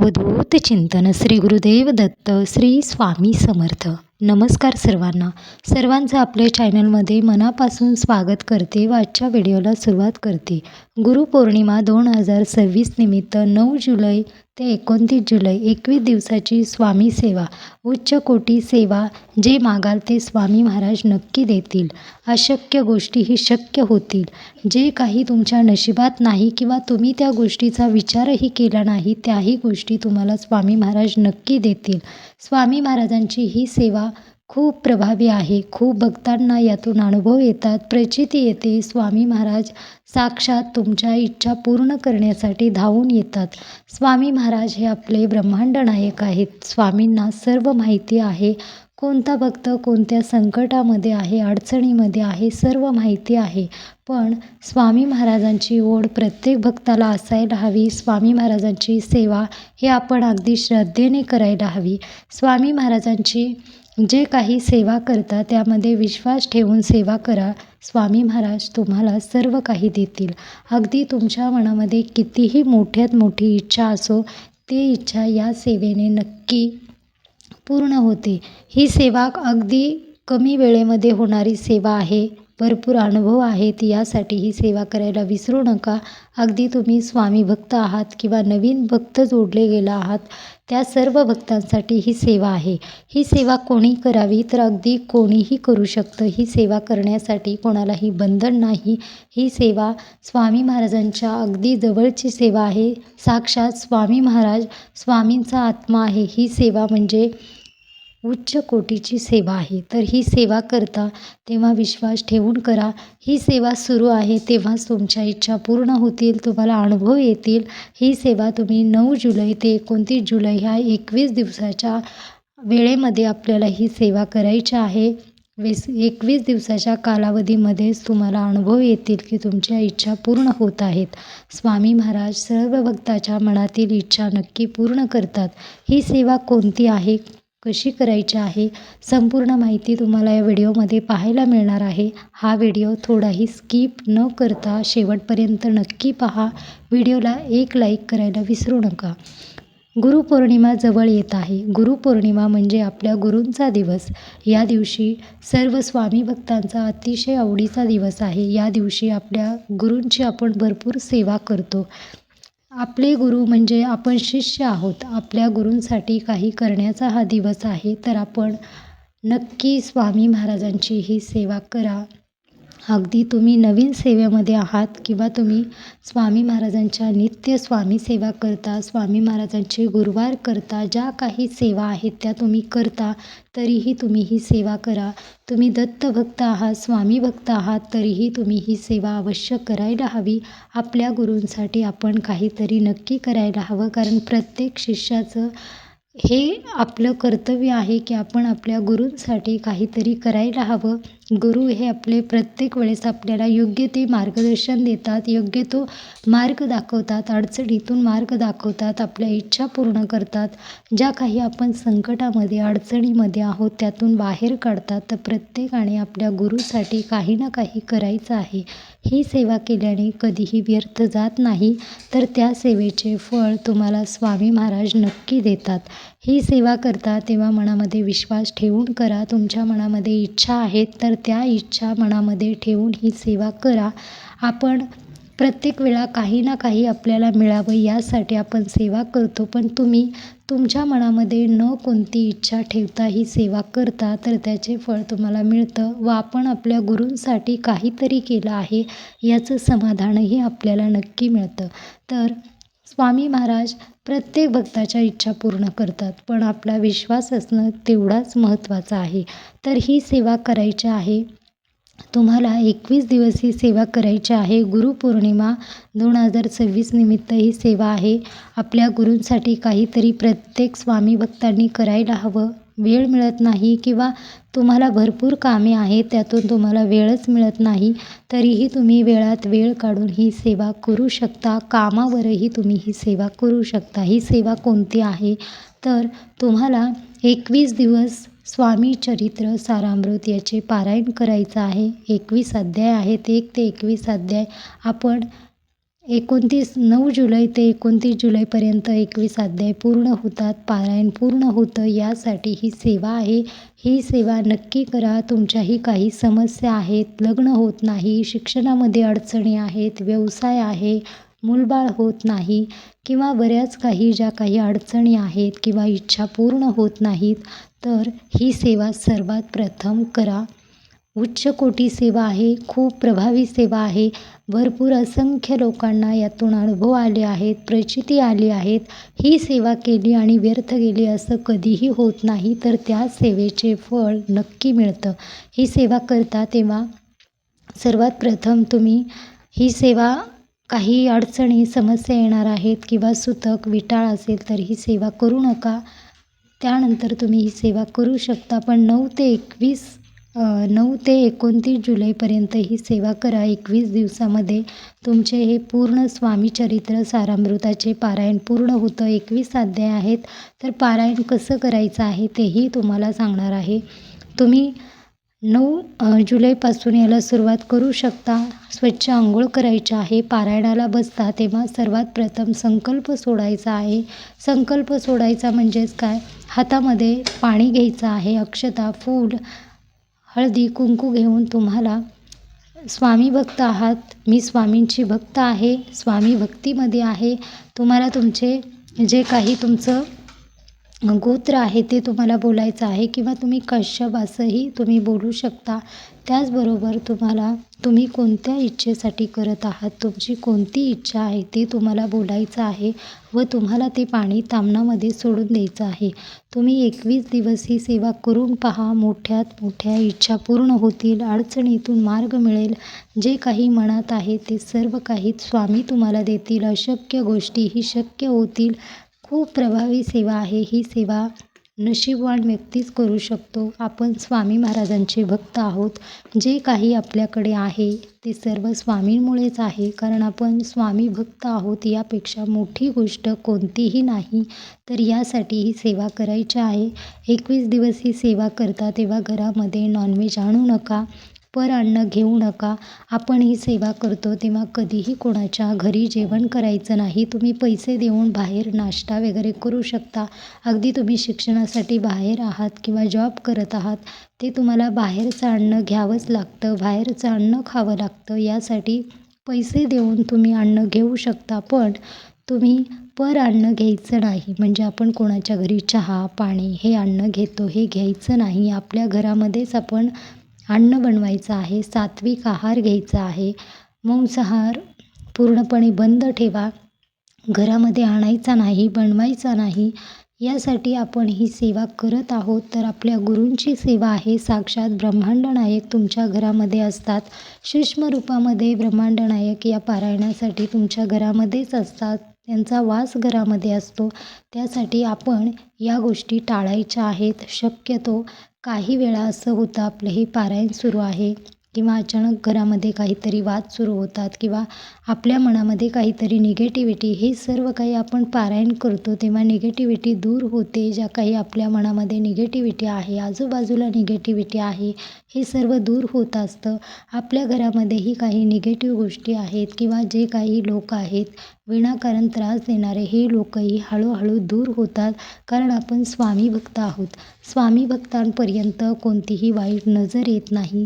अवधूत चिंतन श्री गुरुदेव दत्त श्री स्वामी समर्थ. नमस्कार सर्वांचं आपल्या चॅनलमध्ये मनापासून स्वागत करते व आजच्या व्हिडिओला सुरुवात करते. गुरुपौर्णिमा 2026 निमित्त 9 जुलै ते 29 जुलै 21 दिवसाची स्वामी सेवा, उच्च कोटी सेवा. जे मागाल ते स्वामी महाराज नक्की देतील. अशक्य गोष्टीही शक्य होतील. जे काही तुमच्या नशिबात नाही किंवा तुम्ही त्या गोष्टीचा विचारही केला नाही, त्याही गोष्टी तुम्हाला स्वामी महाराज नक्की देतील. स्वामी महाराजांची ही सेवा खूप प्रभावी आहे. खूप भक्तांना यातून अनुभव येतात, प्रचिती येते. स्वामी महाराज साक्षात तुमच्या इच्छा पूर्ण करण्यासाठी धावून येतात. स्वामी महाराज हे आपले ब्रह्मांड नायक आहेत. स्वामींना सर्व माहिती आहे. कोणता भक्त कोणत्या संकटामध्ये आहे, अडचणीमध्ये आहे, सर्व माहिती आहे. पण स्वामी महाराजांची ओढ प्रत्येक भक्ताला असायला हवी. स्वामी महाराजांची सेवा हे आपण अगदी श्रद्धेने करायला हवी. स्वामी महाराजांची जे काही सेवा करता त्यामध्ये विश्वास ठेवून सेवा करा. स्वामी महाराज तुम्हाला सर्व काही देतील. अगदी तुमच्या मनामध्ये कितीही मोठ्यात मोठी इच्छा असो, ती इच्छा या सेवेने नक्की पूर्ण होते. ही सेवा अगदी कमी वेळेमध्ये होणारी सेवा आहे. भरपूर अनुभव आहेत. यासाठी ही सेवा करायला विसरू नका. अगदी तुम्ही स्वामी भक्त आहात किंवा नवीन भक्त जोडले गेला आहात, त्या सर्व भक्तांसाठी ही सेवा आहे. ही सेवा कोणी करावी तर अगदी कोणीही करू शकतं. ही सेवा करण्यासाठी कोणालाही बंधन नाही. ही सेवा स्वामी महाराजांच्या अगदी जवळची सेवा आहे. साक्षात स्वामी महाराज स्वामींचा आत्मा आहे. ही सेवा म्हणजे उच्च कोटीची सेवा आहे. तर ही सेवा करता तेव्हा विश्वास ठेवून करा. ही सेवा सुरू आहे तेव्हाच तुमच्या इच्छा पूर्ण होतील, तुम्हाला अनुभव येतील. ही सेवा तुम्ही 9 जुलै ते 29 जुलै ह्या 21 दिवसाच्या वेळेमध्ये आपल्याला ही सेवा करायची आहे. 21 दिवसाच्या कालावधीमध्येच तुम्हाला अनुभव येतील की तुमच्या इच्छा पूर्ण होत आहेत. स्वामी महाराज सर्व भक्ताच्या मनातील इच्छा नक्की पूर्ण करतात. ही सेवा कोणती आहे, कशी करायची आहे, संपूर्ण माहिती तुम्हाला या व्हिडिओमध्ये पाहायला मिळणार आहे. हा व्हिडिओ थोडाही स्किप न करता शेवटपर्यंत नक्की पहा. व्हिडिओला एक लाईक करायला विसरू नका. गुरुपौर्णिमा जवळ येत आहे. गुरुपौर्णिमा म्हणजे आपल्या गुरूंचा दिवस. या दिवशी सर्व स्वामी भक्तांचा अतिशय आवडीचा दिवस आहे. या दिवशी आपल्या गुरूंची आपण भरपूर सेवा करतो. आपले गुरु म्हणजे आपण शिष्य आहोत. आपल्या गुरूंसाठी काही करण्याचा हा दिवस आहे. तर आपण नक्की स्वामी महाराजांची ही सेवा करा. अगदी तुम्ही नवीन सेवेमध्ये आहात किंवा तुम्ही स्वामी महाराजांच्या नित्य स्वामी सेवा करता, स्वामी महाराजांचे गुरुवार करता, ज्या काही सेवा आहेत त्या तुम्ही करता, तरीही तुम्ही ही सेवा करा. तुम्ही दत्त भक्त आहात, स्वामी भक्त आहात, तरीही तुम्ही ही सेवा अवश्य करायला हवी. आपल्या गुरूंसाठी आपण काहीतरी नक्की करायला हवं. कारण प्रत्येक शिष्याचं हे आपलं कर्तव्य आहे की आपण आपल्या गुरूंसाठी काहीतरी करायला हवं. गुरु हे आपले प्रत्येक वेळेस आपल्याला योग्य ते मार्गदर्शन देतात, योग्य तो मार्ग दाखवतात, अडचणीतून मार्ग दाखवतात, आपल्या इच्छा पूर्ण करतात. ज्या काही आपण संकटामध्ये अडचणीमध्ये आहोत त्यातून बाहेर काढतात. तर प्रत्येकाने आपल्या गुरुसाठी काही ना काही करायचं आहे. ही सेवा केल्याने कधीही व्यर्थ जात नाही. तर त्या सेवेचे फळ तुम्हाला स्वामी महाराज नक्की देतात. ही सेवा करता तेव्हा मनामध्ये विश्वास ठेवून करा. तुमच्या मनामध्ये इच्छा आहेत तर त्या इच्छा मनामध्ये ठेवून ही सेवा करा. आपण प्रत्येक वेळा काही ना काही आपल्याला मिळावं यासाठी आपण सेवा करतो. पण तुम्ही तुमच्या मनामध्ये न कोणती इच्छा ठेवता ही सेवा करता तर त्याचे फळ तुम्हाला मिळतं व आपण आपल्या गुरूंसाठी काहीतरी केलं आहे याचं समाधानही आपल्याला नक्की मिळतं. तर स्वामी महाराज प्रत्येक भक्ताच्या इच्छा पूर्ण करतात, पण आपला विश्वास असणं तेवढाच महत्त्वाचं आहे. तर ही सेवा करायची आहे. तुम्हाला 21 दिवस ही सेवा करायची आहे. गुरुपौर्णिमा 2026 निमित्त ही सेवा आहे. आपल्या गुरूंसाठी काहीतरी प्रत्येक स्वामी भक्तांनी करायला हवं. वेळ मिळत नाही किंवा तुम्हाला भरपूर कामे आहेत, त्यातून तुम्हाला वेळच मिळत नाही, तरीही तुम्ही वेळात वेळ काढून ही सेवा करू शकता. कामावरही तुम्ही ही सेवा करू शकता. ही सेवा कोणती आहे तर तुम्हाला 21 दिवस स्वामी चरित्र सारामृत याचे पारायण करायचं आहे. 21 अध्याय आहेत. 1 ते 21 अध्याय आपण 9 जुलै ते 29 जुलैपर्यंत 21 अध्याय पूर्ण होतात, पारायण पूर्ण होतं. यासाठी ही सेवा आहे. ही सेवा नक्की करा. तुमच्याही काही समस्या आहेत, लग्न होत नाही, शिक्षणामध्ये अडचणी आहेत, व्यवसाय आहे, मूलबाळ होत नाही किंवा बऱ्याच ज्या काही अडचणी आहेत किंवा इच्छा पूर्ण होत नाहीत, तर ही सेवा सर्वात प्रथम करा. उच्च कोटी सेवा आहे, खूप प्रभावी सेवा आहे. भरपूर असंख्य लोकांना यातून अनुभव आले आहेत, प्रचिती आली आहेत. ही सेवा केली आणि व्यर्थ गेली असं कधीही होत नाही, तर त्या सेवेचे फळ नक्की मिळतं. ही सेवा करता तेव्हा सर्वात प्रथम तुम्ही ही सेवा काही अडचणी, समस्या येणार आहेत किंवा सुतक, विटाळ असेल तर ही सेवा करू नका. त्यानंतर तुम्ही ही सेवा करू शकता. पण 9 ते 29 जुलैपर्यंत ही सेवा करा. 21 दिवसामध्ये तुमचे हे पूर्ण स्वामीचरित्र सारामृताचे पारायण पूर्ण होतं. 21 अध्याय आहेत. तर पारायण कसं करायचं आहे तेही तुम्हाला सांगणार आहे. तुम्ही 9 जुलैपासून याला सुरुवात करू शकता. स्वच्छ अंघोळ करायची आहे. पारायणाला बसता तेव्हा सर्वात प्रथम संकल्प सोडायचा आहे. संकल्प सोडायचा म्हणजेच काय? हातामध्ये पाणी घ्यायचं आहे, अक्षता, फूल, हळदी, कुंकू घेऊन तुम्हाला स्वामी भक्त आहात, मी स्वामींची भक्त आहे, स्वामी भक्तीमध्ये आहे. तुम्हाला तुमचे जे काही तुमचं गोत्र आहे ते तुम्हाला बोलायचं आहे किंवा तुम्ही कश्यप असंही तुम्ही बोलू शकता. त्याचबरोबर तुम्ही कोणत्या इच्छेसाठी करत आहात, तुमची कोणती इच्छा आहे ते तुम्हाला बोलायचं आहे व तुम्हाला ते पाणी ताम्हणामध्ये सोडून द्यायचं आहे. तुम्ही 21 दिवस ही सेवा करून पहा. मोठ्यात मोठ्या इच्छा पूर्ण होतील, अडचणीतून मार्ग मिळेल. जे काही मनात आहे ते सर्व काही स्वामी तुम्हाला देतील. अशक्य गोष्टीही शक्य होतील. खूप प्रभावी सेवा आहे. ही सेवा नशीबवान व्यक्तीच करू शकतो. आपण स्वामी महाराजांचे भक्त आहोत. जे काही आपल्याकडे आहे ते सर्व स्वामींमुळेच आहे, कारण आपण स्वामी भक्त आहोत. यापेक्षा मोठी गोष्ट कोणतीही नाही. तर यासाठी ही सेवा करायची आहे. 21 दिवस ही सेवा करता तेव्हा घरामध्ये नॉनव्हेज आणू नका, अन्न घेऊ नका. आपण ही सेवा करतो तेव्हा कधीही कोणाच्या घरी जेवण करायचं नाही. तुम्ही पैसे देऊन बाहेर नाश्ता वगैरे करू शकता. अगदी तुम्ही शिक्षणासाठी बाहेर आहात किंवा जॉब करत आहात, ते तुम्हाला बाहेरचं अन्न घ्यावंच लागतं, बाहेरचं अन्न खावं लागतं. यासाठी पैसे देऊन तुम्ही अन्न घेऊ शकता, पण तुम्ही अन्न घ्यायचं नाही. म्हणजे आपण कोणाच्या घरी चहा, पाणी हे अन्न घेतो हे घ्यायचं नाही. आपल्या घरामध्येच आपण अन्न बनवायचं आहे, सात्विक आहार घ्यायचा आहे. मांसाहार पूर्णपणे बंद ठेवा. घरामध्ये आणायचा नाही, बनवायचा नाही. यासाठी आपण ही सेवा करत आहोत. तर आपल्या गुरूंची सेवा आहे. साक्षात ब्रह्मांड नायक तुमच्या घरामध्ये असतात. सूक्ष्म रूपामध्ये ब्रह्मांड नायक या पारायणासाठी तुमच्या घरामध्येच असतात. त्यांचा वास घरामध्ये असतो. त्यासाठी आपण या गोष्टी टाळायच्या आहेत. शक्यतो काही वेळा असं होतं, आपलं हे पारायण सुरू आहे किंवा अचानक घरामध्ये काहीतरी वाद सुरू होतात किंवा आपल्या मनामध्ये काहीतरी निगेटिव्हिटी, हे सर्व काही आपण पारायण करतो तेव्हा निगेटिव्हिटी दूर होते. ज्या काही आपल्या मनामध्ये निगेटिव्हिटी आहे, आजूबाजूला निगेटिव्हिटी आहे, हे सर्व दूर होत असतं. आपल्या घरामध्येही काही निगेटिव्ह गोष्टी आहेत किंवा जे काही लोक आहेत विनाकारण त्रास देणारे, हे लोकही हळूहळू दूर होतात. कारण आपण स्वामी भक्त आहोत. स्वामी भक्तांपर्यंत कोणतीही वाईट नजर येत नाही,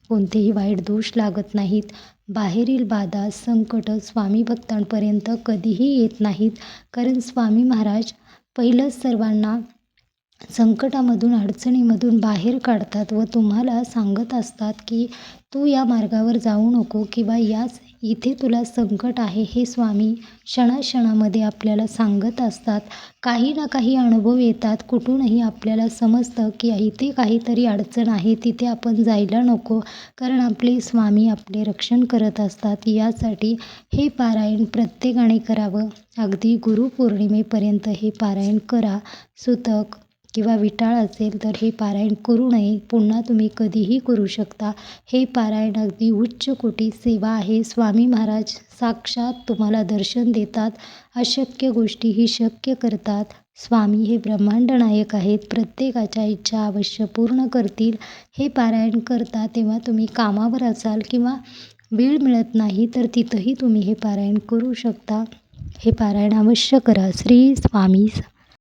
कोणतेही वाईट दोष लागत नाहीत. बाहेरील बाधा, संकट स्वामी भक्तांपर्यंत कधीही येत नाहीत. कारण स्वामी महाराज पहिलंच सर्वांना संकटामधून, अडचणीमधून बाहेर काढतात व तुम्हाला सांगत असतात की तू या मार्गावर जाऊ नको किंवा इथे तुला संकट आहे. हे स्वामी क्षणाक्षणामध्ये आपल्याला सांगत असतात. काही ना काही अनुभव येतात. कुठूनही आपल्याला समजतं की इथे काहीतरी अडचण आहे, तिथे आपण जायला नको, कारण आपले स्वामी आपले रक्षण करत असतात. यासाठी हे पारायण प्रत्येकाने करावं. अगदी गुरुपौर्णिमेपर्यंत हे पारायण करा. सुतक किंवा विटाळ असेल तर हे पारायण करू नये. पुन्हा तुम्ही कधीही करू शकता. हे पारायण अगदी उच्च कोटी सेवा आहे. स्वामी महाराज साक्षात तुम्हाला दर्शन देतात. अशक्य गोष्टीही शक्य करतात. स्वामी हे ब्रह्मांड नायक आहेत. प्रत्येकाच्या इच्छा अवश्य पूर्ण करतील. हे पारायण करता तेव्हा तुम्ही कामावर असाल किंवा वेळ मिळत नाही तर तिथंही तुम्ही हे पारायण करू शकता. हे पारायण अवश्य करा. श्री स्वामी